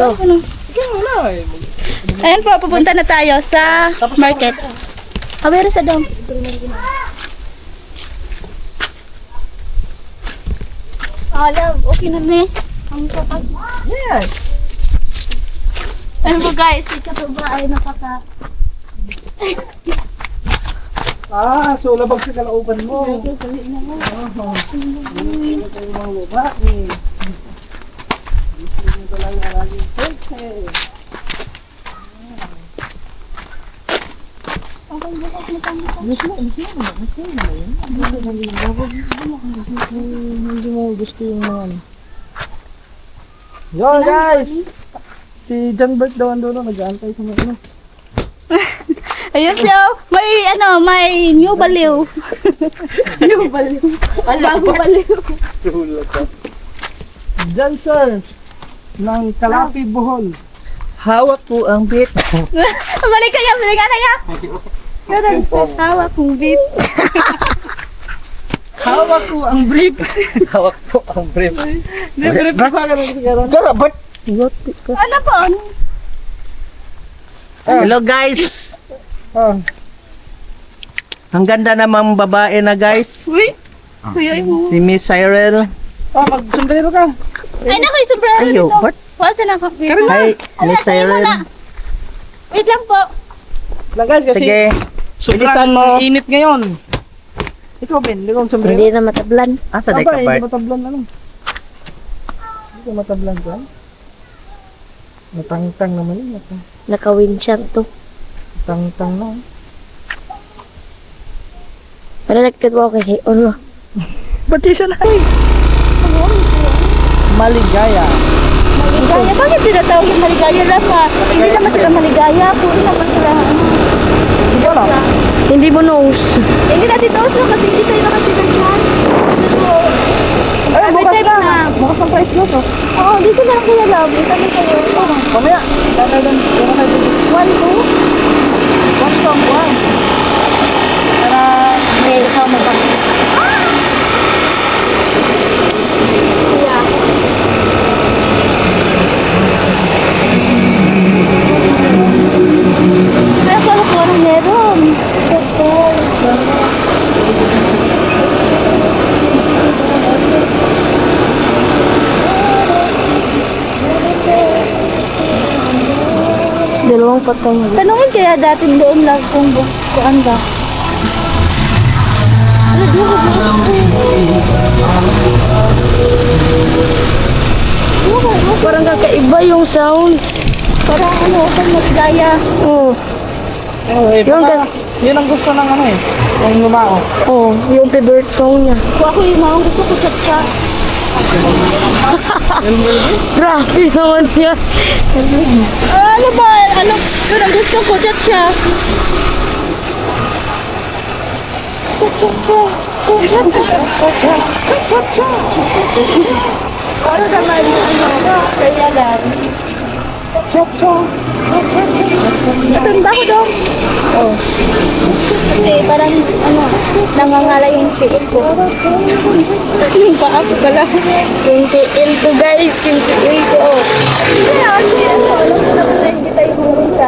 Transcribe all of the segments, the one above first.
Go. Ayan po, pupunta na tayo sa market. Aware sa dom. Love, okay na na ang sapat. Yes. Ayan po guys, ikaw ba ay nakaka... So labag sa kalauban mo. Hindi tayo mga babae. Hindi ko lang alagin sexy. Hindi mo gusto yung mga ano. Yo guys! Si John Bert daw ando na nag-aantay sa mga ano. Ayun siya, may new baliw. New baliw. Bago baliw. John sir, ng Kalapi Bohol. Hawak po ang bit. Balik kaya, balik ka ya. Hawak kong beat. Hawak ko ang brief. Hawak po ang brief. Brief pa ka lang siguro. Pero, but... Ano po? Hello guys! Ah, Ang ganda namang babae na guys. Uy, kuya mo. Si Miss Cyril. mag-sombrero ka. Ay, naku, yung sombrero Ayo, dito. but... Wasa na ako. Hi, Miss Cyril. Wait lang po. Lang guys, kasi Sige. Bilisan mo. sobrang init ngayon. Ikaw Ben, hindi ko ang sombrero. Hindi na matablan. Asa Aba, day ka hindi part? matablan ano. Hindi ko matablan ka. Matangtang naman yun. Naka-windshield to. Matangtang na. Para nagkat mo kay ano? Pati siya na. Maligaya. Maligaya. Bakit tinatawag yung maligaya, Rafa? Hindi naman sila maligaya. Puro naman sila. Hindi ko alam. Hindi mo knows. Hindi natin knows na kasi hindi tayo nakasinagyan. Ay, bukas na. Bukas ng price loss oh. Oo, dito na lang kuya, love. Dito na kayo. Mamaya. Tatay doon. Yung kayo dito. 1, 2. 1 from 1. Para may kasama pa. Kuya. Kaya pala po ang meron. Dalawang patong. Tanungin kaya dati doon lang kung kuan ba. Parang kakaiba yung sound. Parang ano, kung maligaya. Oo. Anyway, Yung baka yun ang gusto ng ano eh. Yung lumao. Oh, yung favorite song niya. Kung ako yung mga gusto ko chat-chat. Grabe naman yan. Ano ba? Ano? Yun ang gusto ko chat-chat. Para naman, ano, kaya lang. Matanda ko dong. Oh. Kasi parang, ano, nangangalay yung piil ko. Yung paa ko pala. Yung TL ko guys, yung TL ko. Oh. Kaya kasi, ano, alam ko naman na hindi tayo humingi sa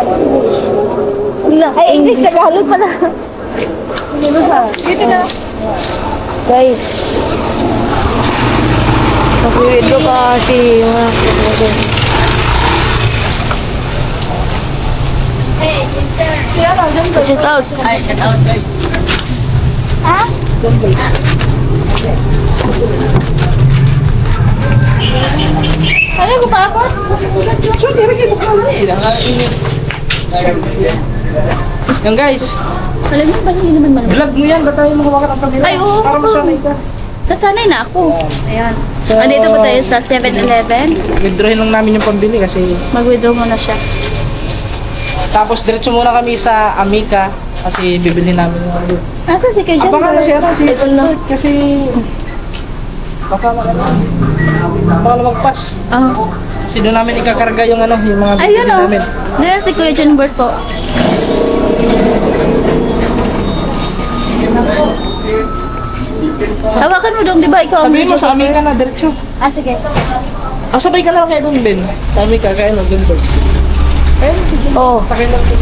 Ay, English, Tagalog pala. Dito na. Guys. Nakuwidro kasi yung mga kapatid. Shout out. Ha? Ano ko pa ako? Yan guys, Alam mo, parang hindi naman malamang. vlog mo yan. Ba't tayo magawa ka ng pamilya? Ay, oo. Para masanay ka. Nasanay na ako. Ayan. Andito po tayo sa 7-Eleven. Withdrawin lang namin yung pambili kasi Mag-withdraw muna siya. tapos diretso muna kami sa Amica kasi bibilhin namin yung ano. Nasaan si Kirjan? Baka na siya si kasi baka magpas. Ah. Kasi doon namin ikakarga yung ano, yung mga Ayun bibilhin o. namin. Ngayon si Kuya John Bert po. Hawakan mo dong, di ba? Ikaw ang Sabihin mo medyo- sa Amica na diretso. Ah, sige. Sabay ka lang kayo doon, Ben. Sabi ka, kaya na doon, Ben. Ayun, Oo. sakay lang doon.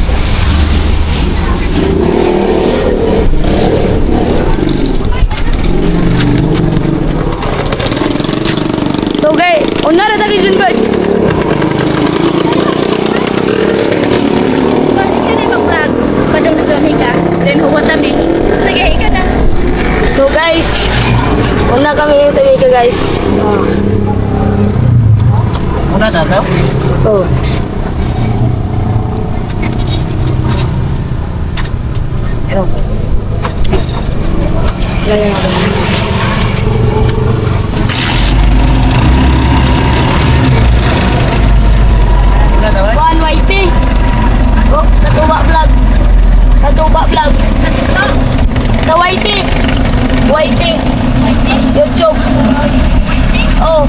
So guys, una na tagi Junbert. Kasi ka na mag-vlog. Padong nagdami ka. Then huwag kami. Sige, ika na. So guys, una kami sa Mika guys. Muna tataw? Oh. One whitey. Oh, katuba vlog. Katuba vlog. Sa whitey. Whitey. YouTube. Oh.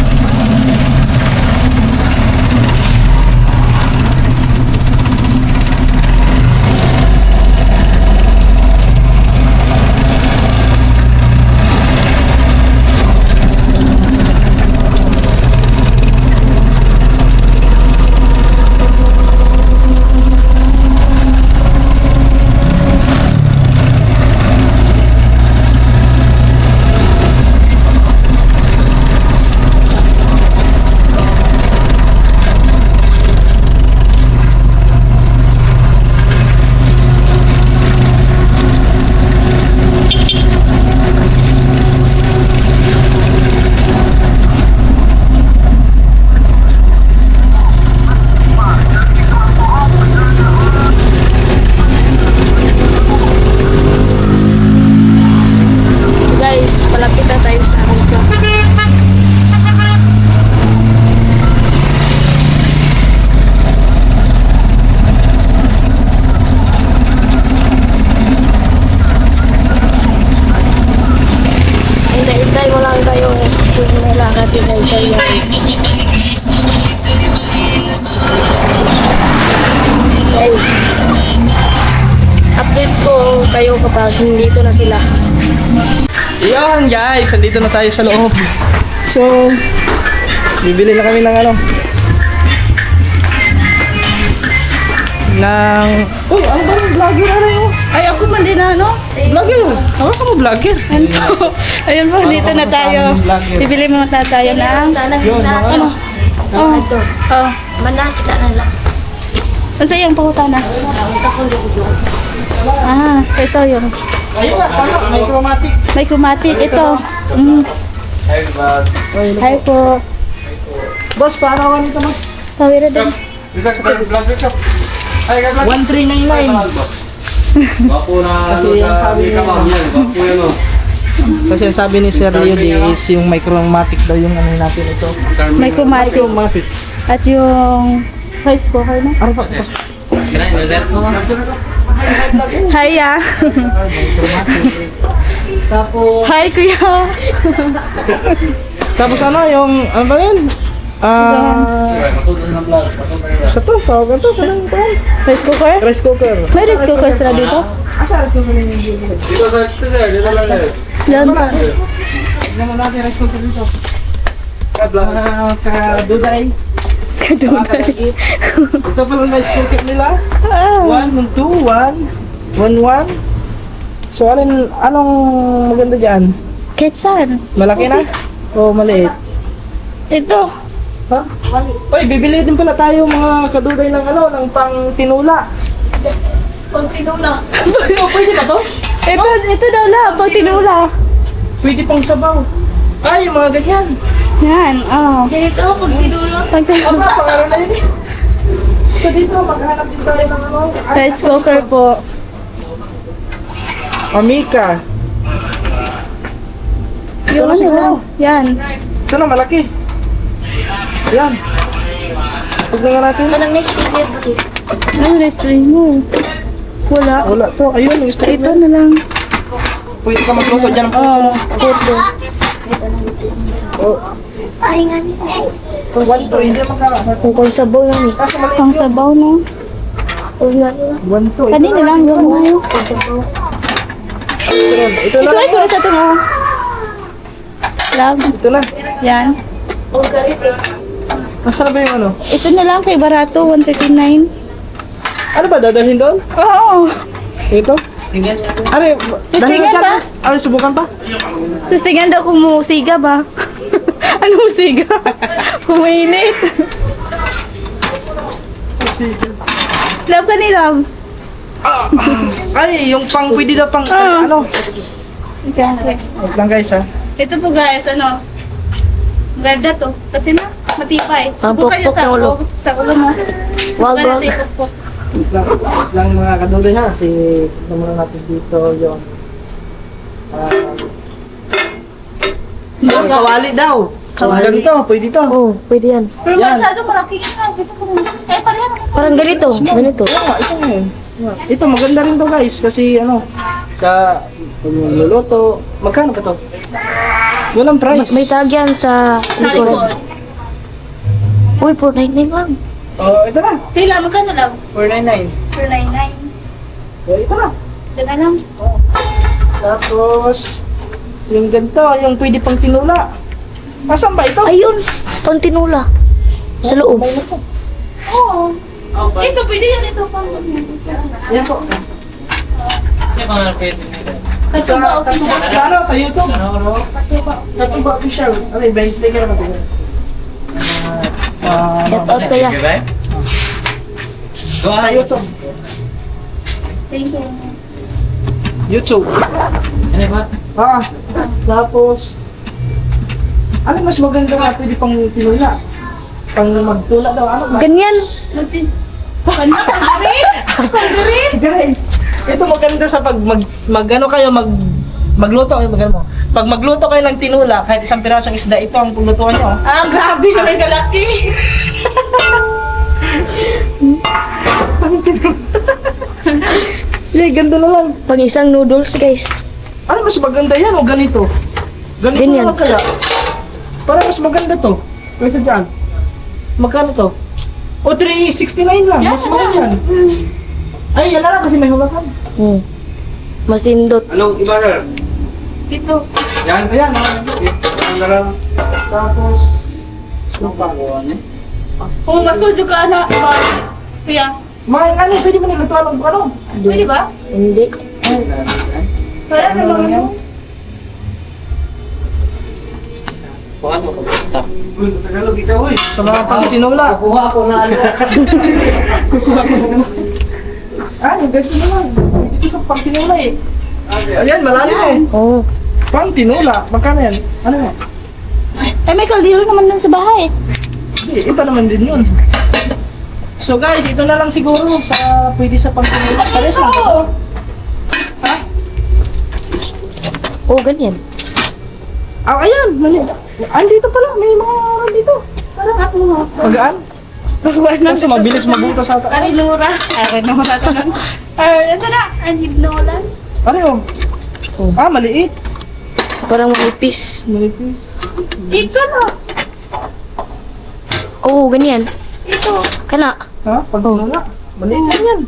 Guys, palapit na tayo sa Amerika. Hintay mo lang tayo kung may lakad yung Australia. Guys, update ko kayo kapag nandito na sila. Yan guys, nandito na tayo sa loob. So, bibili na kami ng ano. Oh, ano ba yung vlogger? Ano yun? Ay, ako man din ano? Vlogger? Ako ka mo vlogger? Ayun po, dito na tayo. Bibili mo na tayo ng... Yun, Ano? Oh. Oh. Mana kita na lang. Ano yung pumunta na? Sa kulit yun. Ah, ito yung... Ayun nga, tama, may chromatic. May kumatik. Ito. Mm. Hi po. Boss, paano ka nito mo? Tawira din. 1399. Kasi yung sabi Kasi ang sabi ni Sir Leo is yung may chromatic daw yung ano natin ito. May kumatik. Chromatic. At yung... rice cooker na. Ano pa ito? Hi ah. Tapos, Hi kuya. tapos ano yung, ano ba yun? Sa to, tawagan to, kanang pan. Rice cooker? Rice cooker. May rice cooker sila dito? Asa rice cooker yung bibili? Yan sa... Tignan mo natin rice cooker dito. Kaduday. Kadungay. Ito pala rice cooker nila. Ah. 1, 2, 1, 1, 1. So anong maganda dyan? Kahit saan? Malaki na? O maliit? Ito. Ha? Uy, bibili din pala tayo mga kaduday ng ano, ng pang tinula. Kontinula. Pwede ba to? Ito daw lang. Pag tinula. Pwede pang sabaw. Ay, yung mga ganyan. Yan. Oh. Ganito pag tinula. Pag Aba, pangalan na yun eh. So dito, maghanap din tayo ng ano. rice cooker po. Amica. Yung na ano siguro. lang. Yan. Ito na, malaki. Yan. Tignan nga natin. Parang next year buti. Ano na stream mo? Wala. Wala to. Ayun, yung steak Ito na lang. Pwede ka magluto dyan. Oh, ito. Oh, Ay nga ni. 1 to, hindi makaka. Kung sabaw yan eh. Kaso maliit Pang yun. sabaw no? Huwag nga nila. 1 to. Kanina lang yun na yun. Ito na. Isulit ko rin sa ito mo. Love. Ito na. Yan. Huwag ka rin eh. Nasaan na ba yung ano? Ito na lang kay barato, 139. Ano ba, dadalhin doon? Oo. Ito? Ano yung... Testingan pa? Ano, subukan pa? Tapos tingnan daw kung musiga ba? Ano musiga? Kumainit. Sige. Love ka ni Love. Ay, yung pang pwede daw pang... Ah. Ano? Okay. Wait lang guys ha. Ito po guys, ano? Ganda to. Kasi na, matibay. Ang Subukan niyo pukpok sa ng ulo. ulo. Sa ulo mo. Wag, Subukan wag. natin yung pukpok. Wait lang mga kaduloy ha. Kasi tignan muna natin dito yung... yung kawali daw. Kawali. Ganito, pwede to. Oh, pwede yan. Pero Yan. masyado malaki yan. Ito ko muna. Eh, parehan naman. Parang ganito. Ganito. Yeah, ito ngayon. Ito maganda rin to guys kasi ano sa pagluluto. Magkano ba to? Walang price. May tag yan sa Sa likod. Uy, 499 lang. Oh, ito na. Pila, magkano lang? 499. 499. Oh, ito na. Ito na lang. Tapos yung ganito, yung pwede pang tinula. Asan ba ito? Ayun, pantinula. Sa loob. May na to. Oo. Ito, pwede yan. Ito pang Yan po. Katuba official. Sa ano? Sa YouTube? Katuba official. Ano, i-bench ka naman ito. Shout out sa'ya. Sa YouTube. Thank you. YouTube. Ah, tapos ano mas maganda nga pwede pang tinula? Pang magtula daw, ano ba? Ganyan. Kanya, kagarin! Kagarin! Guys, ito maganda sa pag magano kayo magluto kayo magano mo. Pag magluto kayo ng tinula, kahit isang pirasong isda, ito ang paglutuan nyo. Ah, grabe naman kalaki. Eh, ganda na lang. Pag isang noodles, guys. Ano mas maganda yan o ganito? Ganito Ganyan. na lang kaya. Para mas maganda to. Kaysa dyan. Magkano to? O 369 lang. Yan Mas na maganda yan. Ay, yan na lang kasi may hulakan. Hmm. Masindot. Anong iba na? Ito. Yan? Ayan, Ano na lang? tapos ano pa? Kung masujo ka na, kuya, Mga ano, pwede mo nilutuan ng ano? pwede ba? Hindi. Para naman ano. Uy, Tagalog ikaw eh. Sa mga pang tinula. Kuha ako na ano. Ah, yung ganito naman. Dito sa pang tinula eh. Ayan, malalim eh. Oh. Pang tinula. Magkano yan? Ano yan? Eh, may kaldero naman dun sa bahay. Hindi, iba naman din yun. So guys, ito na lang siguro sa pwede sa pang tinula. Pares lang. Ha? Oh, ganyan. Ah, ayan. Mali. Andito pala. May mga aral dito. Parang ako nga. Magaan. Kasi mabilis mabutas sa ata. Arinura. Arinura ka lang. Ito na. Arinura. Are oh. Oh. Ah, maliit. Parang manipis. Malipis. Ito na. Oh, ganyan. Ito. Kana. Ha? Pag tinula. Maliit lang yan.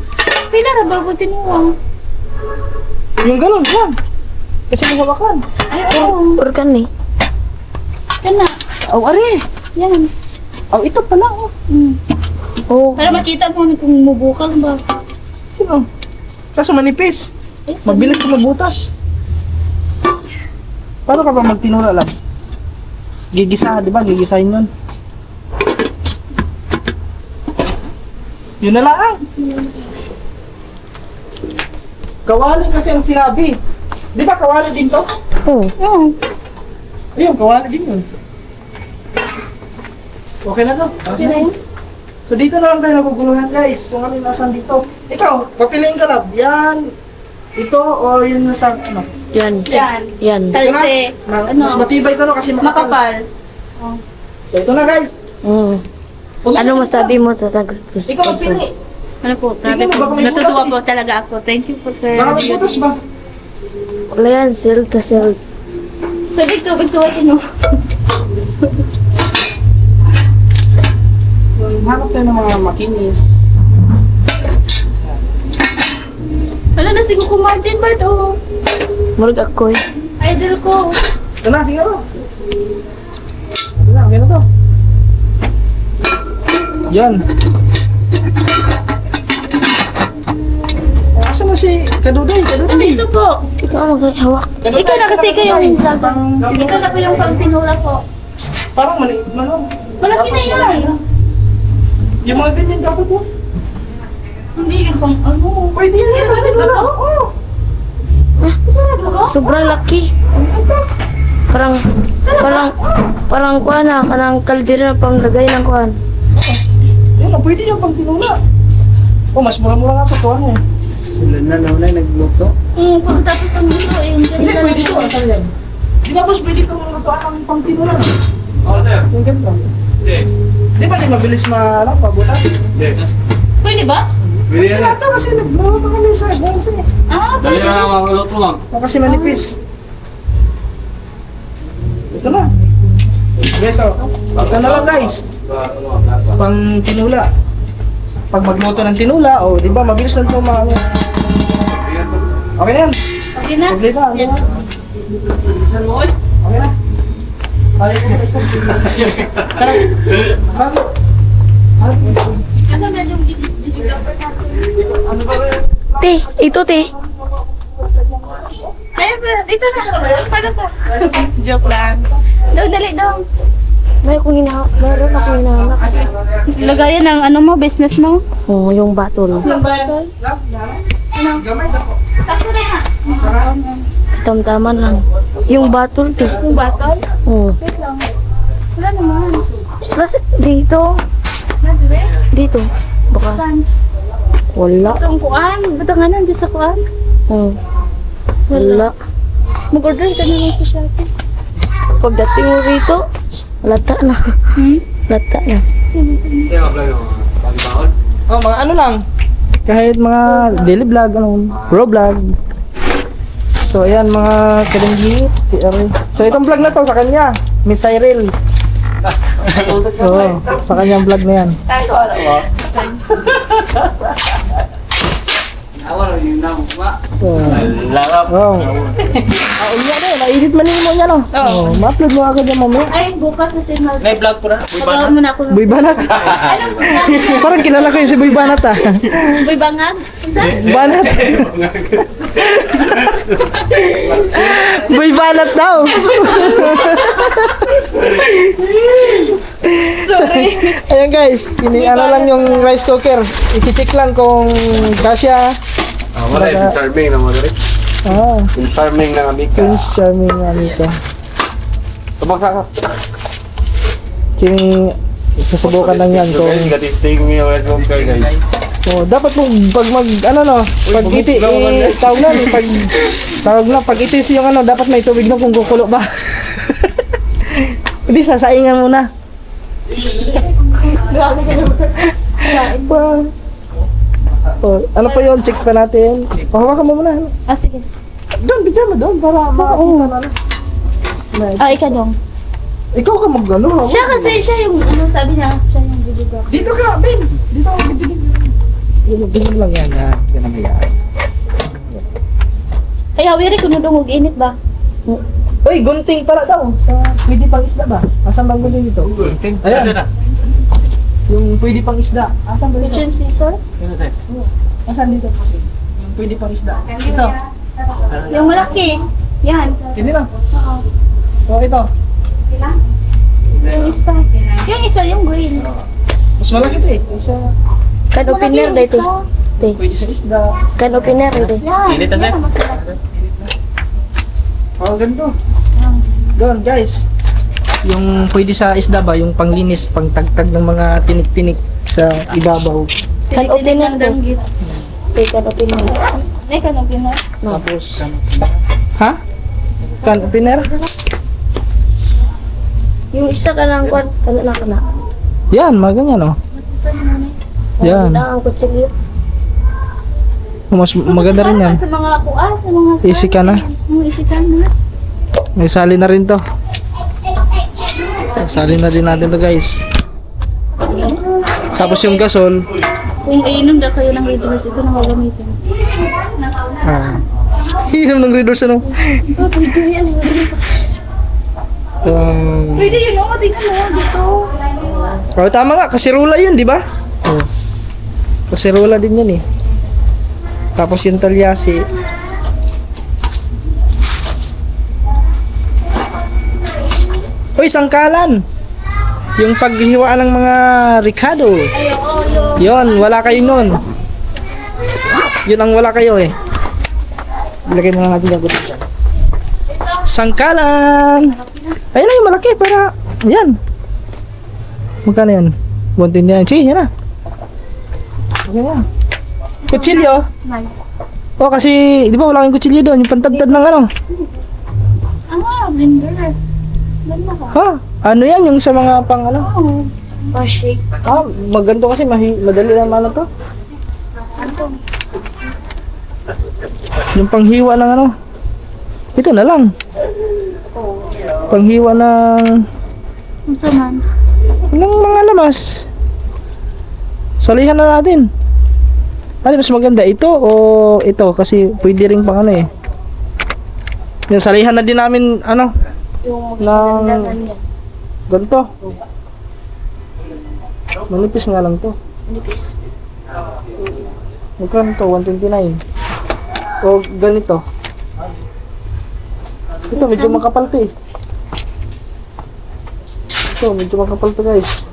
Pila na ba ko tinuwang? Yung ganun, yan. Kasi may hawakan. Ay, oo. Organ eh. Yan na. Oh, are. Yan. Oh, ito pala. Oh. Oh. Para makita mo kung mubukal ba. Sino? Kaso manipis. Eh, sabi- Mabilis ka mabutas. Paano ka ba magtinura lang? Gigisa, di ba? Gigisahin yun. Yun na lang. Kawali kasi ang sinabi. Di ba kawali din to? Oh. Oo. Ayun, kawali din yun. Okay na to? Okay na yun. So dito na lang tayo naguguluhan guys. Kung ano yung nasan dito. Ikaw, papiliin ka na. Yan, ito, or yun nasa, ano? Yan. Yan. Yan. Kasi, ano, Mas matibay to no kasi makapal. makapal. So ito na guys. Mm. Ano masabi mo sa sagot ko? Ikaw magpili. Ano po, grabe Tingnan mo, po. baka may Natutuwa butas po talaga ako. Thank you po, sir. Baka may butas ba? Wala yan, sealed ka sealed. So, dito, magsuwatin mo. Hanap tayo ng mga makinis. Wala na si Kuko Martin Bard, oh. Murag ako eh. Idol ko. Ito na, siguro. Ito na, okay na to. Yan. Asa na si Kaduday? Kaduday. Dito po. Ikaw maghahawak. Ikaw na kasi kayo yung Ikaw na po yung pang tinula po. Parang ano? Malaki na yan. Yung mga ganyan dapat mo. Hindi yung pang ano. Pwede yan eh. Pwede mo lang. Sobrang laki. Parang kuan na, kanang kaldero na pamlagay ng kuan. Yan, pwede yan pang tinula. Oh, mas mura-mura nga ito. Tuwan eh. Sila na naman ay nagluto. Pagkatapos ang luto eh. Hindi, pwede ito. Asan yan? Di ba boss, pwede itong lutuan ng pang tinula. Oo, sir. Yung ganito. Hindi. Di ba di mabilis pabutas? Hindi. Pwede ba? Pwede yan. Ito kasi nagluluto kami sa ganito eh. Dali na lang mga luto lang. Kasi manipis. Ito na. Beso. Ito na lang guys. Pang tinula. Pag magluto ng tinula, di ba mabilis na ito ano. Okay na yan. Okay na? Problema. Yes. Okay na. Kaya ko isa. Tara. Kasi medyo videographer natin. Ano ba rin? Te, ito te. Ay, ito na. Paano pa? Joke lang. Daw, dali daw. Meron akong hinahanap. Lagayan ng ano mo, business mo? Oo, yung battle. Yung battle? Gamay na po. Takbo na nga. Tamtaman lang. Yung battle te. Yung battle? Oo. Wait lang. Wala naman. Kasi dito. Nadire? Dito. Baka Saan? wala. Itong kuan? Ba't nga nandiyan sa kuan? Oo. Wala. Mag-order ka na lang sa Shopee. Pagdating mo rito, lata na. Lata na. Hindi, mag-vlog yung bagay-baon. Oh, mga ano lang. Kahit mga daily vlog, pro vlog. So, ayan mga kalinggit. So, itong vlog na to sa kanya. Miss Cyril. Oo, sa kanyang vlog na yan. So, Larap. oh. Unya na, na-edit man mo niya, no? Oo. Ma-upload mo agad yung mamaya. Ay, bukas na signal. May vlog ko na. Pagawin mo na ako. Boy Banat. Parang kilala ko yung si Boy Banat, ah. Boy Bangag? Banat. Boy Banat daw. Sorry. Ayan guys, ano lang yung rice cooker. I-check lang kung kasya. Wala yung charming na mga rin. Ah, Yung charming na amika. Prince Charming nga nito. Tabak sa King, susubukan lang yan kung... Guys, gatisting yung rice cooker guys. Oh, dapat mong pag pag iti, tawag na, pag itis yung ano, dapat may tubig na kung kukulo ba. Hindi, sasaingan muna. Wow. Oh, ano pa yun? Check pa natin. Hawakan mo muna. Ah, sige. Doon, bigyan mo doon para makakita na lang. Ah, ikaw dong. Ikaw ka mag-ano. Siya kasi, siya yung, ano sabi niya, siya yung videographer. Dito ka, Ben. Dito ka, bibigyan. Ganun lang yan. Ganun yan. Ay, hawiri ko nung init ba? Uy, gunting para daw. Pwede pang isda ba? Asan bang gunting dito? Ayan. Yung pwede pang isda. Asan ba dito? Kitchen scissor? Asan dito? Yung pwede pang isda. Ito. Yung malaki. Yan. Kini lang. Oo. Oh, ito. Yung isa. Yung isa, yung green. Mas malaki ito eh. Isa. Kan opener yung dito. isa. Te. Pwede sa isda. Kan opener dito. Yan. Yan ang mas malaki. Oh, ganito. Doon, guys. Yung pwede sa isda ba? Yung panglinis, pangtagtag ng mga tinik-tinik sa ibabaw. Kan opener to. danggit. Te, kan opener. Ay, kan opener. Tapos, ha? Can opener? Yung isa ka lang kuan, kana. Yan, mga ganyan oh. Yan. Na ang kutsilyo. Mas maganda rin yan. Sa mga kuan, sa mga... Easy ka na. Easy ka na. May sali na rin to. Sali na din natin to guys. Tapos yung gasol. Kung iinom na kayo ng Red Horse, ito na gagamitin. Ah. Inom ng Red Horse ano? Oh, pwede yan. Pwede yun, oh. Tingnan mo, dito. Oh, tama nga, kasirola yun, di ba? Oh. Kasirola din yan eh. Tapos yung talyasi. Uy, sangkalan! Yung paghiwa ng mga Ricardo. Yun, wala kayo nun. Yun ang wala kayo eh. Ilagay mo na natin yung gusto. Sangkalan! Ayun na yung malaki para... Ayan. Magkano yan? 129. Sige, yan na. Okay na. Kutsilyo? Oh, kasi, di ba wala kang kutsilyo doon? Yung pantadtad ng ano? Blender. Ganda ka. Ha? Ano yan? Yung sa mga pang ano? Oh, shake. Ah, maganto kasi madali lang ano to. Yung panghiwa ng ano? Ito na lang. Panghiwa ng Ang saman. ng mga lamas. Salihan na natin. Ano mas maganda ito o ito kasi pwede rin pang ano eh. Yung salihan na din namin ano Yung ng magsandagan yan. ganito. Manipis nga lang to. Nipis. Magkano to? 129. O ganito. Ito medyo makapal to eh. Ito medyo makapal to guys.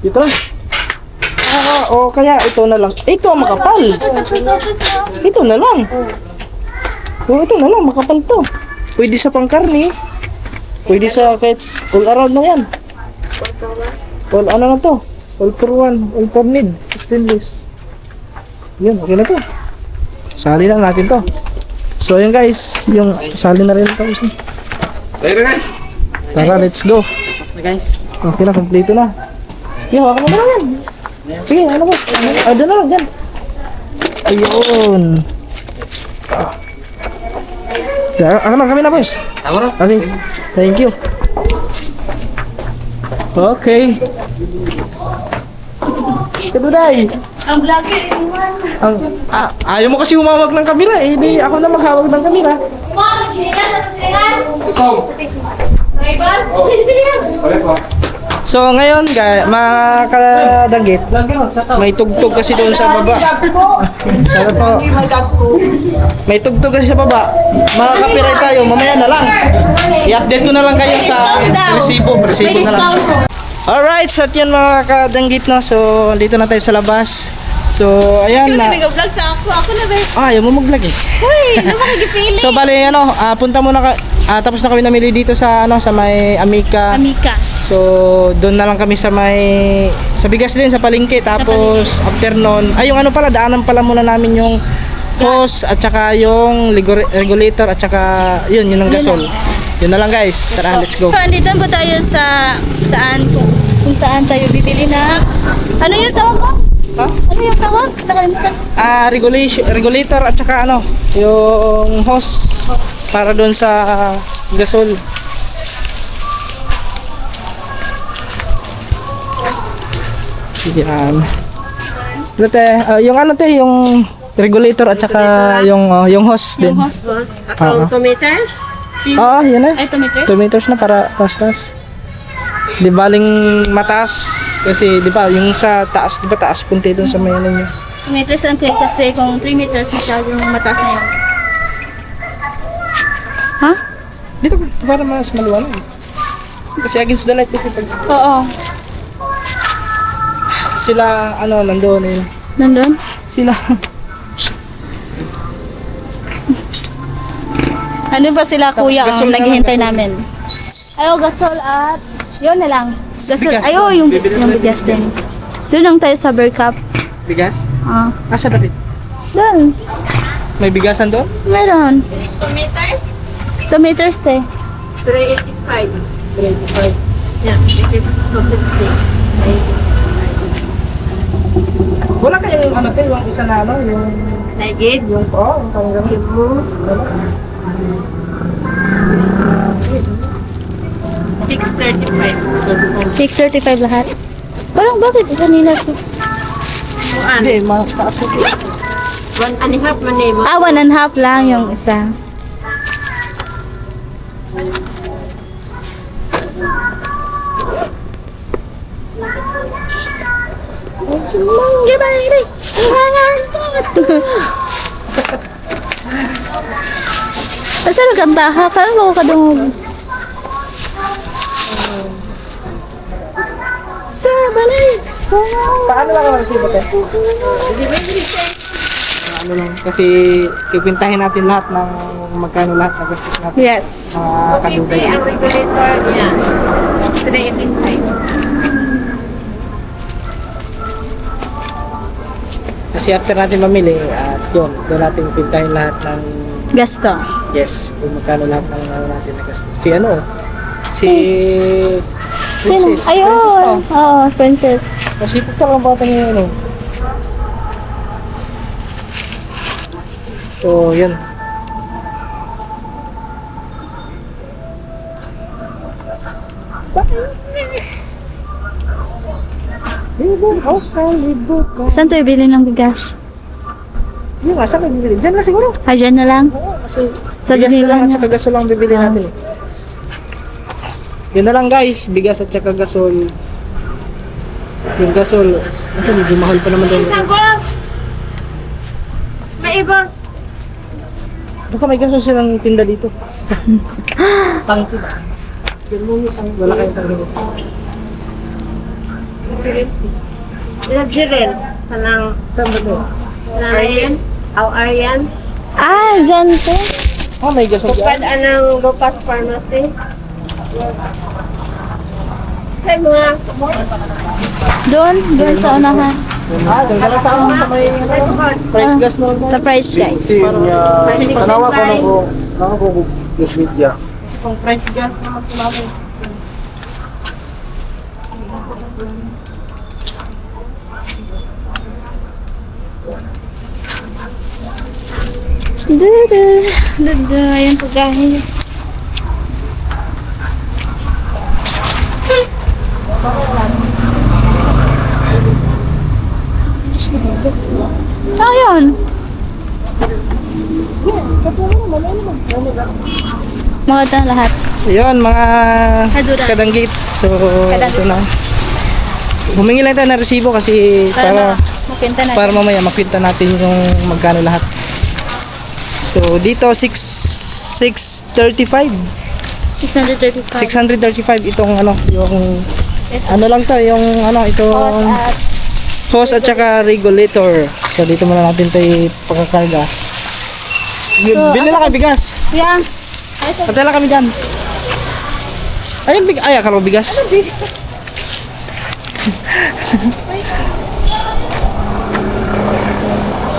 Dito lang. O kaya ito na lang. Ito ang makapal. Ito na lang. O ito na lang, makapal to. Pwede sa pangkarni. Pwede sa kahit all around na yan. All ano na to? All for one, all for need. Stainless. Yun, okay na to. Sali na natin to. So ayun guys, yung sali na rin ito. Later guys. Tara, let's go. Okay na, kompleto na. Yung, hawakan mo na lang yan. Sige, ano mo? Ay, doon na lang, dyan. Ayun. Ako na, kami na boys. Thank you. Okay. Kaduday. Ang vlogger, Ayaw mo kasi humawag ng kamera eh. Di ako na maghawag ng kamera. Ikaw. Balik po. So ngayon mga kadagit, may tugtog kasi doon sa baba. Tara po. May tugtog kasi sa baba. Makaka-copyright tayo, mamaya na lang. I-update ko na lang kayo sa resibo na lang. Alright, so at yan mga kadanggit no. So dito na tayo sa labas. So ayan na. vlog sa ako. Ako na ba? Ayaw mo mag-vlog eh. Uy, ano ka nag-feeling? So bale ano, punta muna tapos na kami namili dito sa ano sa may Amica. Amika. So, doon na lang kami sa bigas din, sa palengke. Tapos, after nun, yung ano pala, daanan pala muna namin yung hose at saka yung regulator at saka yun ang gasol. Yun na lang guys. Tara, let's go. So, andito po tayo sa kung saan tayo bibili na ano yung tawag ko? Ha? Ano yung tawag? Nakalimutan. Regulator at saka ano, yung hose para doon sa gasol. Yan. Ito yung ano te, yung regulator at saka yung hose din. Yung hose boss. Oo. 2 meters? Yan na. Ay, 2 meters? 2 meters na para tas-tas. Di baling mataas kasi di ba yung sa taas, di ba taas punti doon sa may ano niya. 2 meters ang tuwing kasi kung 3 meters masyadong mataas na yun. Ha? Dito para mas maliwanag. Kasi against the light kasi pag Oo. sila ano nandoon eh. Nandun? Sila Nandun pa sila Tapos kuya gasol ang na lang, naghihintay gasol. namin. Ayo, gasol at yun na lang. Gasol. Bigas. Ayo, yung Bibili na bigas din. Doon lang tayo sa Bercup. bigas. Ah. Asa David? Doon. May bigasan doon? Meron. 2 meters? 2 meters te. 385. Wala kayong ano te, yung isa na ano, yung Legit? yung yung tanggal mo. 635 lahat. Parang bakit kanina 6? Hindi, mataas ito. 1.5 man eh. 1.5 lang yung isa. Manggibay. Asa na kanta ha? Kaya mo ka dungog. Sa balay. Paano lang naman siya ba? Ano lang, kasi pipintahin natin lahat ng magkano lahat na gastos natin. Yes. Mga kadugay. Ang regulator niya. Today, 18.5. Kasi after natin mamili, at doon natin pintahin lahat ng, Gasto. yes, kung magkano lahat ng ano natin na gastos. Si ano, si Sino? Princess. Ayun. Princess to. Oo, princess. Masipag ka lang bata niya ano. So, yun. Saan tayo bili ng bigas? Yung asa ka bibili? Diyan na siguro. Ah, dyan na lang. Kasi Sa bigas na lang Manila at na. saka gasol lang bibili natin eh. Yun na lang guys, bigas at saka gasol. Yung gasol, ito medyo mahal pa naman doon. boss! May iba. Baka may gasol silang tinda dito. Pangit ba? Wala kayong tanggit. Luxurial. Kanang Saan ba ito? Aryan. Aryan. Ah, dyan to. Ah, may gasol Bukad dyan. anang Gopas Pharmacy. Sa mga Doon sa unahan. Ah, doon ka lang sa ano, sa may price gas na lang. Sa price, guys. Tanawa ko news media. Kung price gas naman ito namin. Ayan po guys. Ayun. Mga ito lahat. Ayun, mga Kadura. kadanggit. So, ito na. Humingi lang tayo ng resibo kasi para Makinta na. para mamaya makwenta natin yung magkano lahat. So, dito 635. 635. 635 itong ano, yung ano lang to, yung ano, itong hose at saka regulator. So, dito muna natin tayo pagkakarga. Bili na kayo bigas. Yan. Patay lang kami dyan. Ayun, ay, akala ko bigas.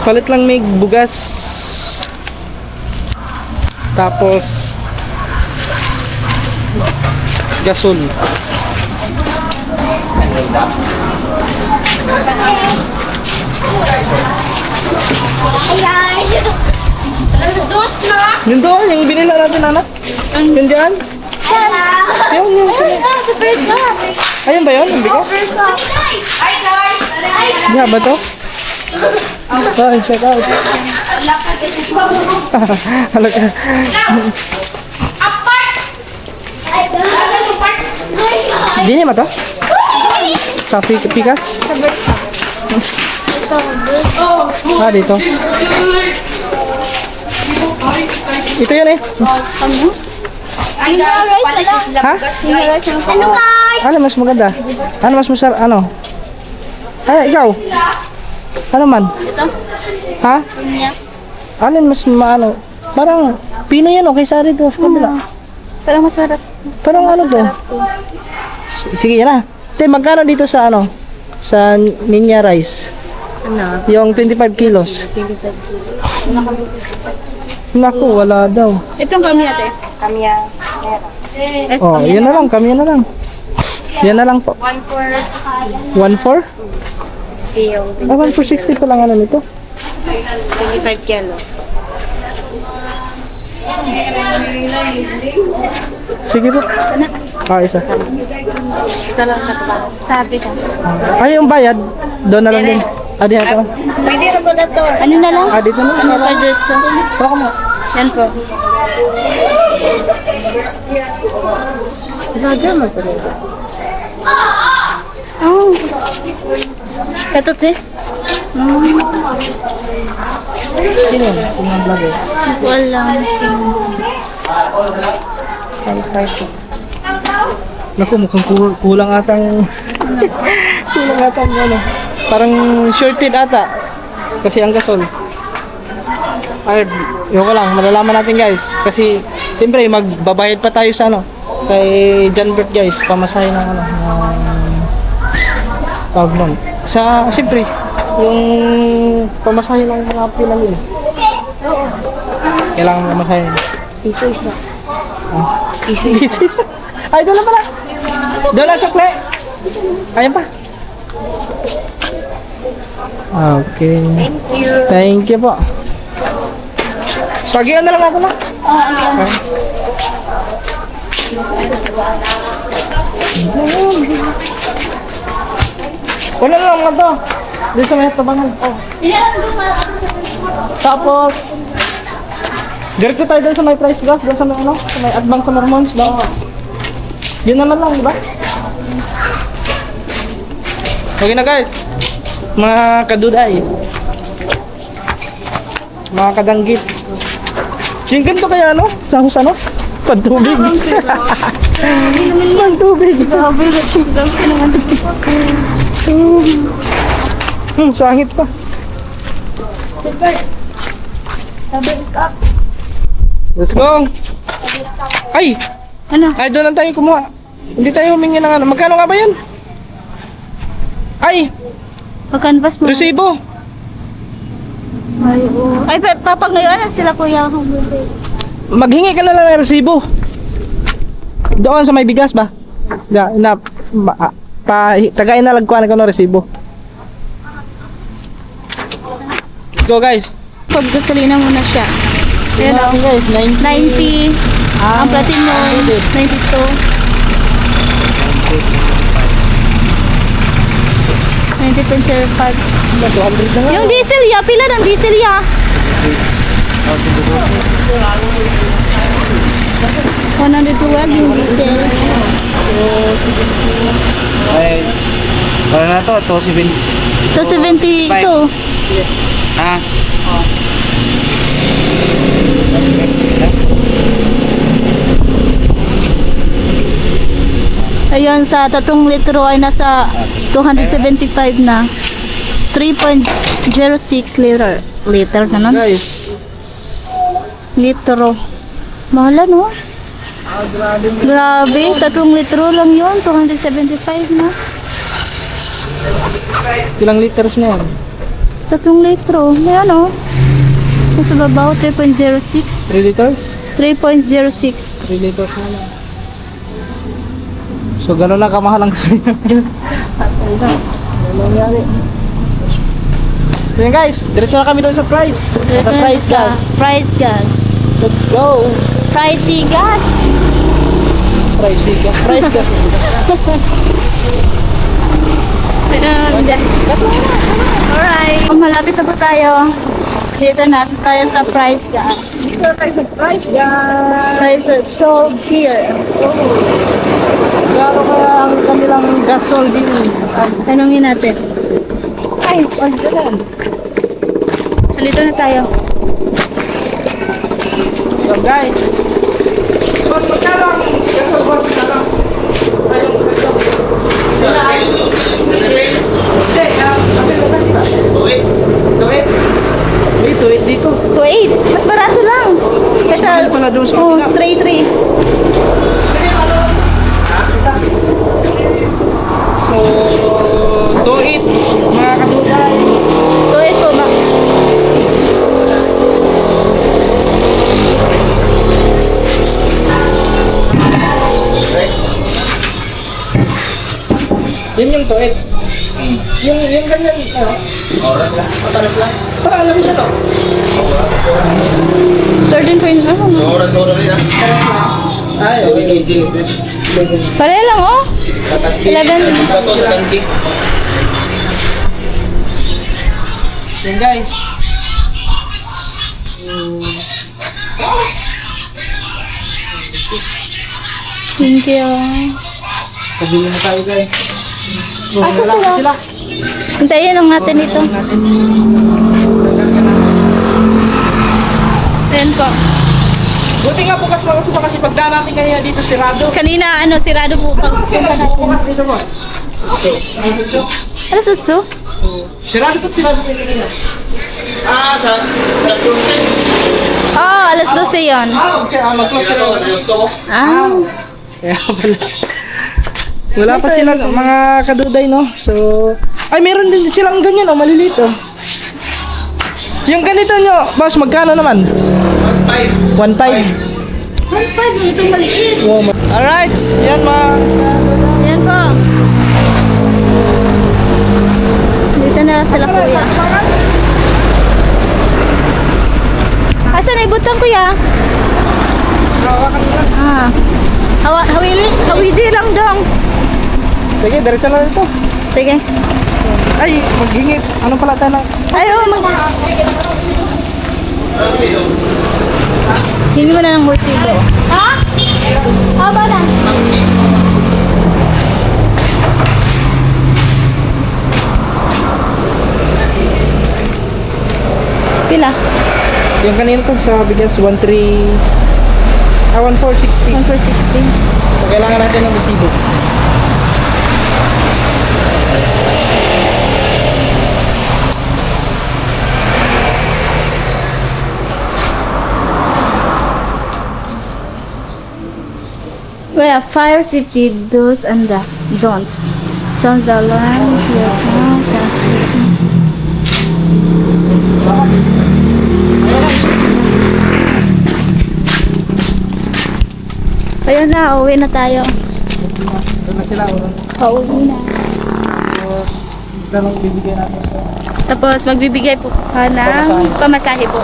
Palit lang may bugas. Tapos gasol. Yun doon, yung binila natin anak. Yun dyan. Yun. Sa bird na. Ayun ba yun? Yung bigas? Nga ba to? Ay, check out. Halaga. Di niya ba to? Sa pikas? Ah, dito. Ito yun eh. Rice na lang. Ha? Rice na lang. Ano guys? Ano mas maganda? Ano mas masarap? Ano? Ay, ikaw? Ano man? Ito. Ha? Niya. Alin mas maano? Parang Pino yan okay sa rito sa kabila. Parang mas maras. Parang ano to? Sige yan na. Te, magkano dito sa ano? Sa Ninja Rice? ano? Yung 25 kilos. 25 Naku, wala daw. Itong kami ate. Kamya. Oh, yun na lang. Kami na lang. Yan na lang po. 1 1 for? 60 yung Ah, 1 for 60 pa lang ano nito. 25 kilo. Sige po. Ah, isa. Ito lang sa tuba. Sabi ka. Ay, yung bayad. Doon na lang din. Ah, di hata. Pwede rin po dato. Ano na lang? Ah, dito na. Ano pa dito? Baka mo. Yan po. Lagyan mo pa rin. Oh. Katot eh. Sino yun? Sino ang vlogger? Walang. Naku, mukhang kulang atang... kulang atang ano. Parang shorted ata. Kasi ang gasol. Ay, yun ko lang, malalaman natin guys. Kasi, siyempre, magbabayad pa tayo sa ano. Kay John Bert guys, pamasahe ng ano. Tawag nun. Sa, siyempre, yung pamasahe ng mga pilang yun. Kailangan pamasahe. Piso isa. Piso. Ay, doon lang pala. Doon lang sukle. Ayan pa. Okay. Thank you. Thank you po. Sagian na lang natin na. Okay. Wala na lang nga to. Dito sa may tabangan. Oh. Tapos, diretso tayo dun sa may price gas, dun sa may ano, sa may advance sa Mormons. Yun naman lang, di ba? Okay na guys. Mga kaduday. Mga kadanggit. Singgan to kaya ano? Sahos ano? Pantubig. Pantubig. Sangit pa. Let's go. Ay! Ano? Ay, doon lang tayo kumuha. Hindi tayo humingi ng ano. Magkano nga ba yan? Ay! Pag-canvas mo. Resibo! Ay, papag ngayon sila kuya. Maghingi ka na lang ng resibo. Doon sa may bigas ba? Tagayin na lagkuhan ko ng resibo. Go guys. Pag gasolina muna siya. Ayan o. Guys, 90. Ang platinum, 92. 90.05. 200 na nga. Yung diesel ya, pila ng diesel ya? 112 yung diesel. Ay, ano na to? 272. Ah, Ayun, sa 3 litro ay nasa 275 na. 3.06 liter. Liter na nun? Guys, Litro. Mahal no? Grabe, 3 litro lang yun. 275 na. ilang liters na yan? 3 litro. Ayan o. Nasa babaw, 3.06. 3 liters? 3.06. 3 liters na lang. So, gano'n na kamahal ang gasolina. Ano nangyari? So yun guys, diretso na kami doon sa price. Sa price gas. Price gas. Let's go! Pricey gas. Price gas. Price gas. Alright. Malapit na po tayo. Dito na tayo sa price gas. Dito na tayo sa price gas. Prices sold here. Gano'n kaya ang kanilang gasol din? Tanungin natin. Ay, wag ganun. Dito na tayo. So guys, boss, magkano ang gasol boss? Ano? Ayong gasol. Hindi, sabi ko kanina. Tuwid. May tuwid dito. 2.8. Mas barato lang. Mas mahal pala doon sa Oh, kabila. stray 3. Sige, ano? Isa. So, 2.8 mga katulad. 2.8 po ba? Yun yung tuwid. Yung ganyan, ano? oras lang. Matalas lang. Para alam mo to. 13 ano? Oras rin ah. Ay, okay, Gigi. Pare lang oh. 11. Ito sa tangki. So guys. Thank you. Pabili na tayo guys. Asa Wala sila? sila. Hintayin lang natin ito. Ayan po. Buti nga bukas mga kasi pagdaan natin kanina dito sirado. Kanina, sirado po pagpunta natin. Bukas dito po. Alas 8? Sirado po sirado kanina. Oo, alas 12 yun. Okay, mag-close sirado. Ah. Kaya pala. Wala pa sila mga kaduday, no? So, ay meron din silang ganyan, oh, maliliit, oh. Yung ganito nyo, boss, magkano naman? 1.5. 1.5. 1.5, itong maliit. Wow, alright, yan mga... Ayan po. Dito na sila kuya. Asan na ibutang kuya? Ah. Hawidi lang dong. Sige, diretso na ito. Sige. Ay, maghingip. Ano pala tayo ng... Ayaw, Hindi mo na ng morsigo. Ha? Haba na. Pila? Yung kanina po sa bigas, 1.460. 1 for 16. So, kailangan natin ng resibo. Well, fire safety do's and don't. Sounds the alarm. Yes, ayun na, uwi na tayo. Doon na sila. Pauwi na. Tapos, ganun bibigyan natin ito. Tapos magbibigay po ka ng pamasahe po.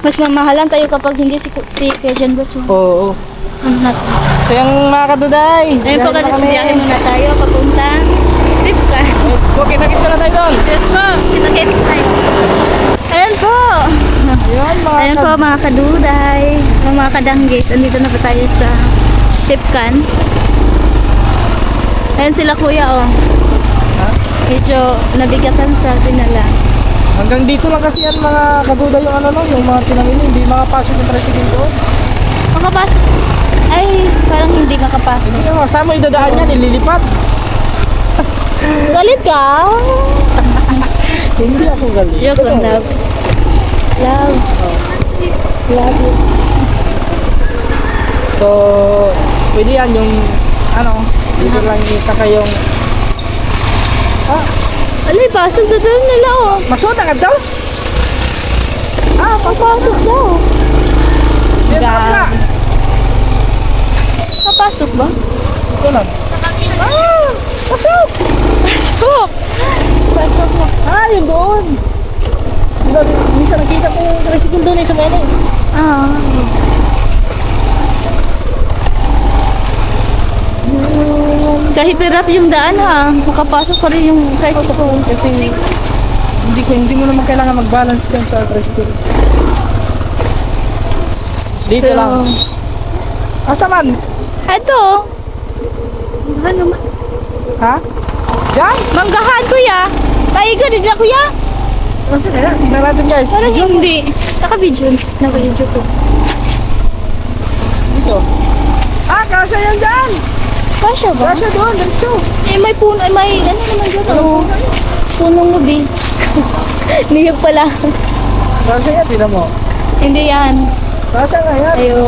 Mas mamahalan tayo kapag hindi si Kuya John Butch. Oo. Ano natin? So, yung mga kaduday. Ngayon po, biyahe na kami. biyahe muna tayo papunta. Tip ka. Let's go. Kita-kisa na tayo doon. Yes po, kita-kits tayo. Ayan po. Ayun, mga Ayan po mga kaduday, mga kadanggis. Andito na po tayo sa Tipkan. Ayan sila kuya oh. Medyo nabigatan sa dinala. Hanggang dito lang kasi yan mga kaduday yung ano no, yung mga tinangin hindi makapasok yung tricycle doon. Makapasok. Ay, parang hindi makapasok. Hindi mo, saan mo idadaan yan, ililipat? Galit ka? Hindi ako galit. Joke lang, love. Love. Love you. So, pwede yan yung ano, dito lang isa kayong Alay, pasok na doon nila oh. masuot agad daw? Papasok daw. Yan sa kabila. Papasok ba? Ito lang. Pasok! Pasok! Pasok mo. Yun doon. Diba, minsan nakita ko yung tricycle doon sa mena eh. Ah. Kahit hirap yung daan ha, makapasok pa rin yung tricycle. Kasi hindi mo naman kailangan mag-balance dyan sa tricycle. Dito So, lang. Asa man? Ito. Ano man? Ha? Diyan? Manggahan kuya. Taiga din na kuya. Asa kaya? Tingnan natin guys. Parang hindi. Naka-video. Naka-video ko. Dito. Kasya yan dyan! Kasya ba? Kasya doon, diretso. Eh, may puno. Eh, may ano naman dyan. Oh. Punong ubi. Niyog pala. Kasya yan, tinan mo. Hindi yan. Kasya nga yan. Ayun.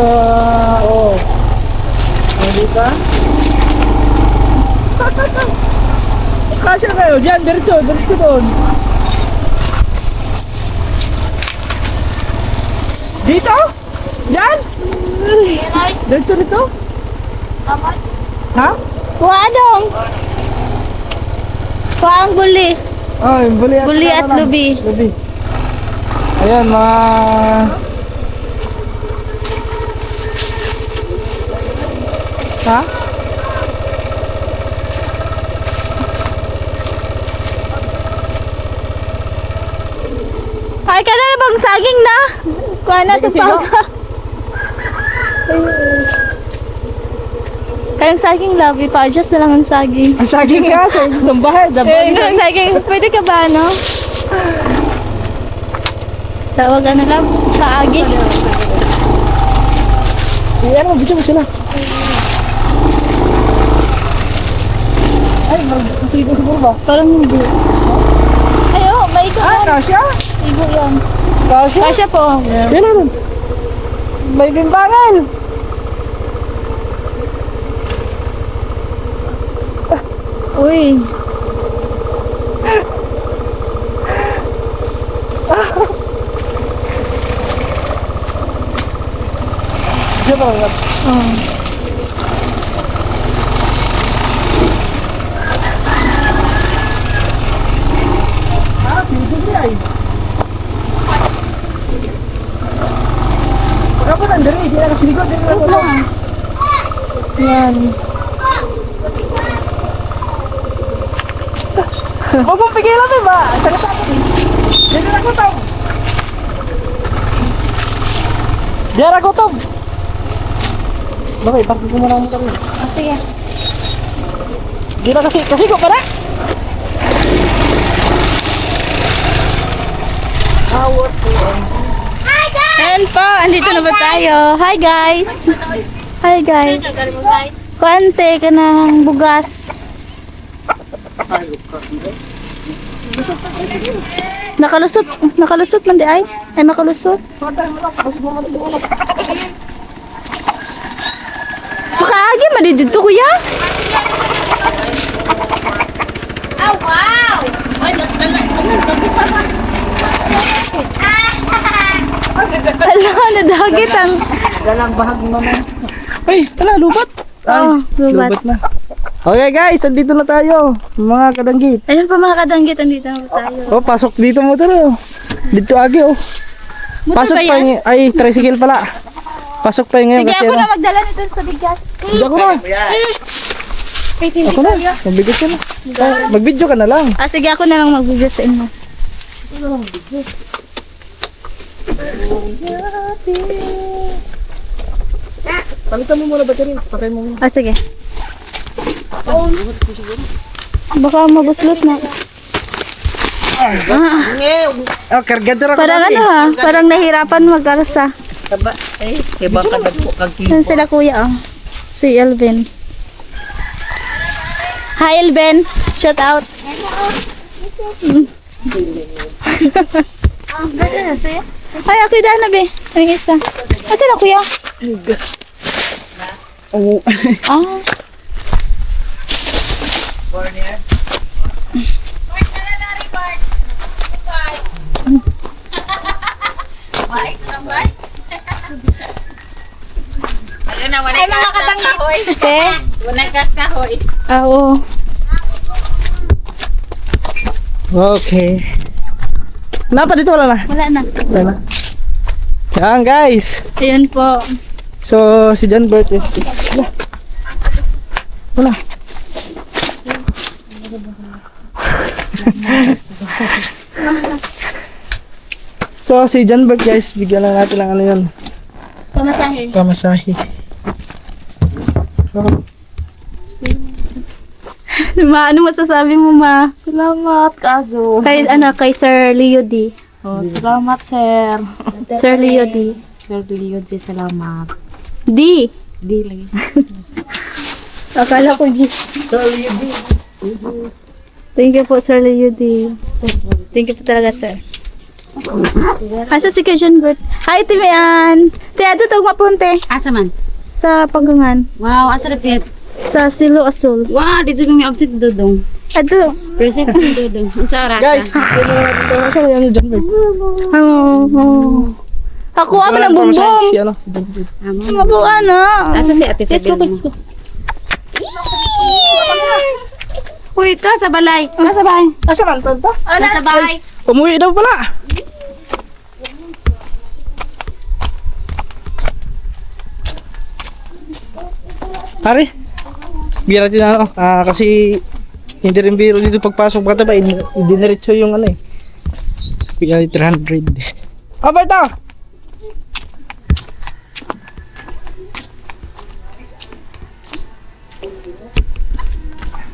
Oo. Hindi ba? Kasya kayo, dyan, diretso doon. Dito? Yan? Diretso dito? Ha? Kuha dong. Kuha ang buli. Ay, Buli at lubi. Lubi. Ayan, mga... Ha? Ay, ka na bang saging na? Kuha na Hindi ito kasi pa. Parang saging lobby pa. Adjust na lang ang saging. Ang saging ka sa ng bahay. Ang saging. Pwede ka ba, no? Tawagan na lang. Kaagi. Ano, video mo sila. Ay, magsigo siguro ba? Parang hindi. Ay, oh, may ikaw. Ah, kasya? Ibo yan. Kasya? Kasya po. Yan naman. May bimbangan. Uy. Diyan ba nga? Ah, sige niya ay. Kapag nandari, hindi na nasiligod. Yan. Huwag mong pigilan mo ba? Salita ko. Hindi na gutom. Diyan ako gutom. Bakit? Bakit ko muna mo kami? Ah, sige. Hindi na kasi ko para. Ayan po, andito na ba tayo? Hi guys! Hi guys! Kuante ka ng bugas. Nakalusot man di ay? Ay makalusot? Makaagi man di dito kuya? Oh, wow! Ay, Ala, nadagit ang... Ay, wala, lubat. Oh, lubat. na. Okay guys, andito na tayo. Mga kadanggit. Ayan pa mga kadanggit, andito na po tayo. Oh, pasok dito mo taro. Dito agi oh. Motor Pasok ba pa yan? ay tricycle pala. Pasok pa ngayon Sige, kasi ako ano. na magdala nito sa bigas. Hindi ako na. Wait, hindi Ako na. kaya. Magbigay ka na. Mag-video ka na lang. Ah, sige, ako na lang magbibigay sa inyo. Palitan mo muna battery. Patay mo muna. Ah, sige. Baka mabuslot na. Oh, kargador ako. Parang ano ha, parang nahirapan mag-arsa. Iba ka nagpo kag Saan sila kuya oh? Si Elvin. Hi Elvin, shout out. Ay, ako daan na be. Ang isa. Asa na kuya? Gas. Oh. Ah. Ay, mga katanggit. Te? Unang kahoy. Ah, oo. Okay. Napa dito wala na. Wala na. Wala na. Yan guys. Ayun po. So si John Bert is wala. So si John Bert guys, bigyan lang natin ng ano yun. Pamasahe. Pamasahe. So, Ano masasabi mo ma? Salamat, Kazo. Kay kay Sir Leo D. Oh, salamat, sir. Sir Leo D. Sir Liyod, salamat. D. Di lagi. Akala ko G. sorry, Thank you po, Sir Leo D. Thank you po talaga, sir. Asa si Kuya John Bert? Hi, Timian! Te, ato tawag mapunte. Asa man? Sa panggangan. Wow, asa repet. Sa Silo Asul. Wow, dito kami absent dodong. Ato. Present kami dodong. Unsa oras? guys, ito sa ano John Bert. Oh. Ako ako ng bumbong. Si ano? Si John Bert. Ako ano. Asa si Ate Let's go, Isabel let's go. Uy, ka sa balay. Nasa bahay. Asa man to? Nasa bahay. Umuwi daw pala. Pare, bira natin ano, kasi hindi rin biro dito pagpasok bata ba, hindi diretso yung ano eh. Bigyan 300. Alberto!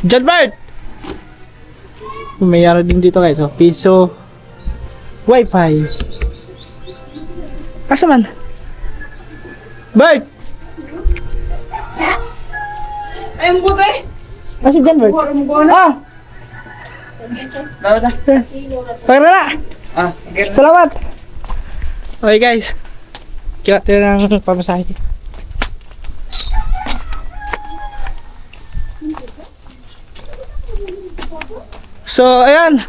John Bart! May ano din dito guys. So, piso. Wi-Fi. Asa man? Bart! Ay, mo kay. Asa John Bart? Ah! Dapat na. Pagkara na! Ah, okay. Salamat! Okay guys. Kaya tayo ng pamasahe. So, ayan.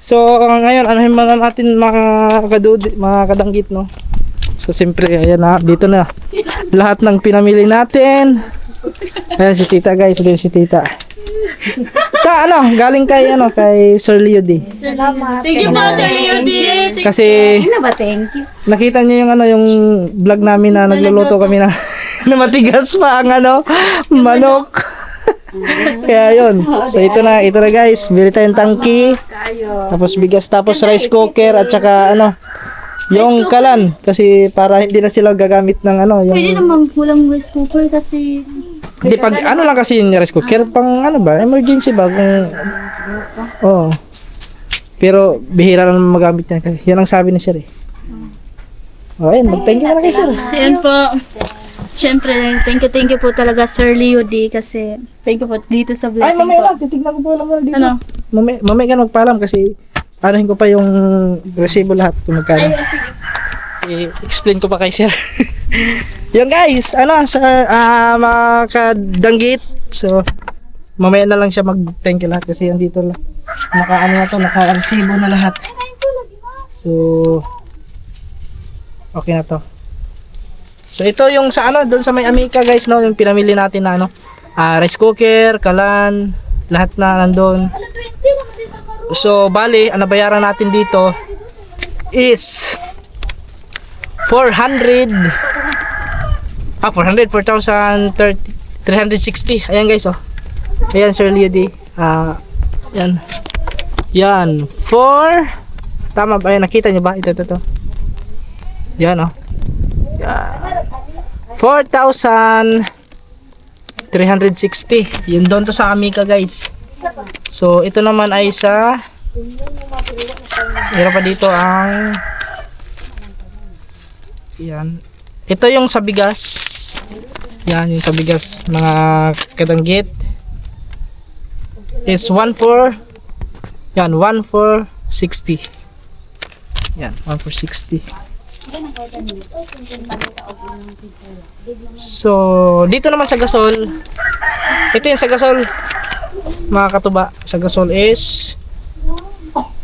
So, ngayon, anahin muna natin mga mga kadanggit, no? So, siyempre, ayan na, dito na. Lahat ng pinamili natin. Ayan si tita guys, ayan si tita. Ta, ano, galing kay Sir Leo D. Thank you po, Sir Leody. Kasi, Ano ba, thank you. nakita niyo yung vlog namin na nagluluto kami na, na matigas pa ang manok. Kaya yun. So ito na guys, bili tayong tangki. Tapos bigas, tapos rice cooker at saka yung kalan kasi para hindi na sila gagamit ng yung Pwede namang kulang rice cooker kasi... hindi pag lang kasi yung rice cooker pang emergency ba kung pero bihira lang magamit yan kasi yan ang sabi ni Sir eh. Ayun, mag-thank you na kay Sir. Ayan po. Siyempre, thank you po talaga Sir Leo D kasi thank you po dito sa Ay, blessing mamaya po. lang, titignan ko po lang muna dito. Ano? Mamaya ka magpaalam kasi anahin ko pa yung resibo lahat kung magkano. Ay, sige. I-explain ko pa kay Sir. Yun guys, Sir, mga kadanggit. So, mamaya na lang siya mag-thank you lahat kasi andito lang. Naka-resibo na lahat. So, okay na to. So, ito yung sa doon sa may Amica guys, no, yung pinamili natin na rice cooker, kalan, lahat na nandun. So, bali, ang nabayaran natin dito is 4,360. Ayan guys, Ayan, Sir Leo D. Yan. Yan. Tama ba? Ayan, nakita nyo ba? Ito. Yan, Yan. 4,360. Yun doon to sa Amica guys. So, ito naman ay sa meron pa dito ang yan. Ito yung sa bigas. Yan, yung sa bigas mga kadanggit is 1,460. Yan, 1,460. So, dito naman sa gasol. Ito yung sa gasol. Mga katuba, sa gasol is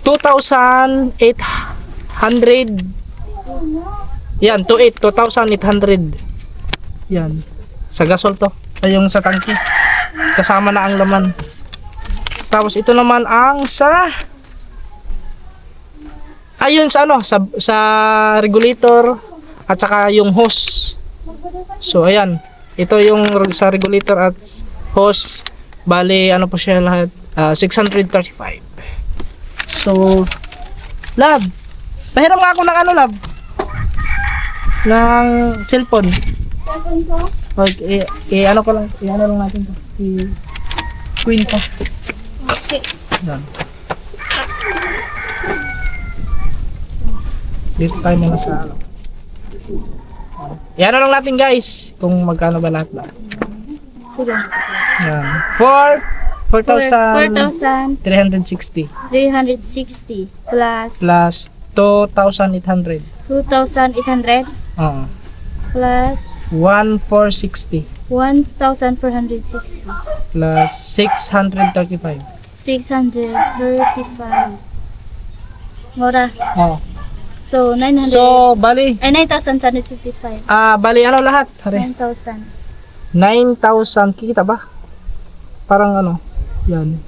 2,800. Yan, 2,800. Yan. Sa gasol to. Ay, yung sa tangki. Kasama na ang laman. Tapos ito naman ang sa ayun sa sa regulator at saka yung hose. So ayan, ito yung sa regulator at hose. Bali po siya lahat 635. So lab, pahiram nga ako ng lab ng cellphone. Okay, ko lang, lang natin to. Queen ko. Okay. Yan. Dito tayo muna sa Yan na lang natin guys kung magkano ba lahat. Sige. Yan. 4,360 360 plus plus 2,800. 2,800 Oo. plus 1,460 1,460 plus 635. 635 Mura. Oo. So, 900. So, bali, 9,155. bali lahat? Hare. 9,000. 9,000. Kikita ba? Parang yan.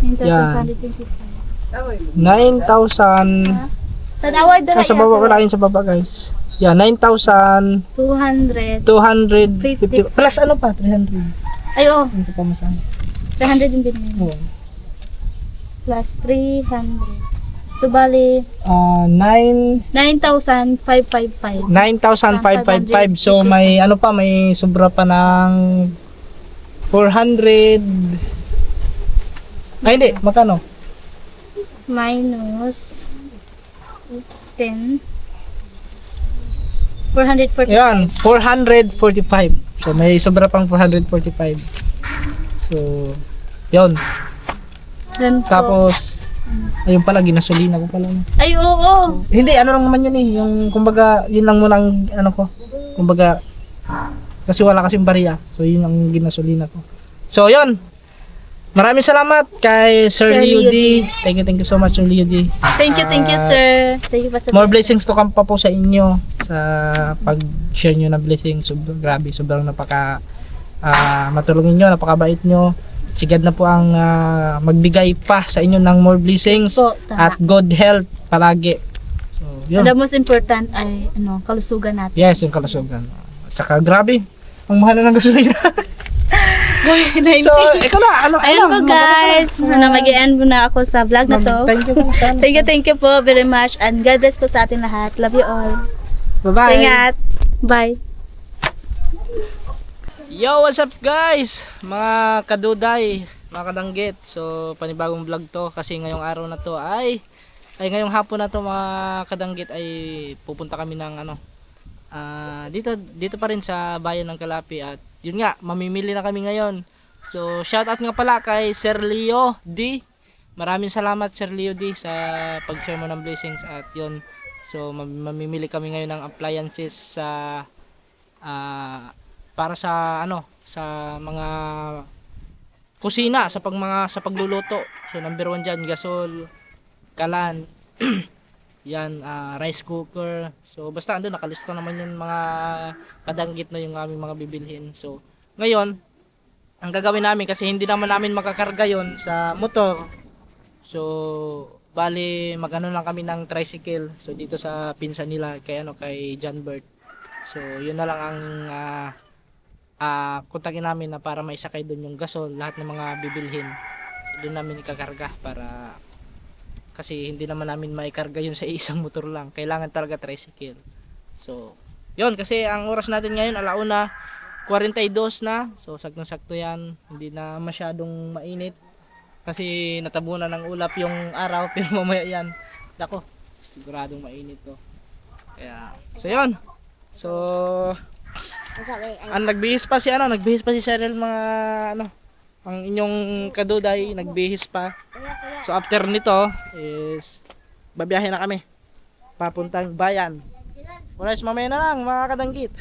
9,155. 9,000. Tanawad na Sa baba ko lang sa baba guys. Yan, 9,250 200. plus pa? 300. Ay, oo. Yung sa pamasahe. 300 yung binili. Oo. Plus 300. So, bali, 9,555. 9,555. So may may sobra pa ng 400 Ay, hindi. Magkano? Minus 10. 440. Yan, 445. So, may sobra pang 445. So, yun. Then po. Tapos, ayun pala, ginasolina ko pala. Ay, oo. Hindi, ano lang naman yun eh. Yung, kumbaga, yun lang muna ang, ano ko. Kumbaga, kasi wala kasing bariya. So, yun ang ginasolina ko. So, yun. Maraming salamat kay Sir Sir Leo Leo D. Thank you so much, Sir Leo D. Thank you, sir. Thank you pa sa More blessings to come pa po sa inyo sa pag-share nyo ng blessings. Sobrang grabe, sobrang napaka matulungin nyo, napakabait nyo. Sigad na po ang magbigay pa sa inyo ng more blessings Yes po, tama. at good health palagi. So, yun. And the most important ay kalusugan natin. Yes, yung kalusugan. At saka grabe, ang mahal na ng gasolina. So, ikaw na, ano, Ayan po guys, mag-i-end muna ako sa vlog na to. Thank you po. Thank you po very much and God bless po sa atin lahat. Love you all. Bye-bye. Ingat. Bye. Yo, what's up guys? Mga kaduday, mga kadanggit. So, panibagong vlog to kasi ngayong araw na to ay ngayong hapon na to mga kadanggit ay pupunta kami ng dito pa rin sa bayan ng Kalapi at yun nga, mamimili na kami ngayon. So, shoutout nga pala kay Sir Leo D. Maraming salamat Sir Leo D sa pag-share mo ng blessings at yun. So, mamimili kami ngayon ng appliances sa para sa sa mga kusina, sa pagluluto. So, number 1 diyan, gasol, kalan, yan, rice cooker. So, basta ando nakalista naman yung mga kadanggit na yung aming mga bibilhin. So, ngayon, ang gagawin namin kasi hindi naman namin makakarga yon sa motor. So, bali magano lang kami ng tricycle. So, dito sa pinsan nila kay John Bert. So, yun na lang ang kontakin namin na para maisakay doon yung gasol, lahat ng mga bibilhin. So, doon namin ikakarga para kasi hindi naman namin maikarga yun sa isang motor lang. Kailangan talaga tricycle. So, yun. Kasi ang oras natin ngayon, 1:42 na. So, saktong-sakto yan. Hindi na masyadong mainit. Kasi natabunan ng ulap yung araw. Pero mamaya yan. Dako, siguradong mainit to. Kaya, so yun. So, nagbihis pa si Cheryl mga ang inyong kaduday, nagbihis pa. So after nito is babiyahe na kami papuntang bayan. Alright, mamaya na lang mga kadanggit.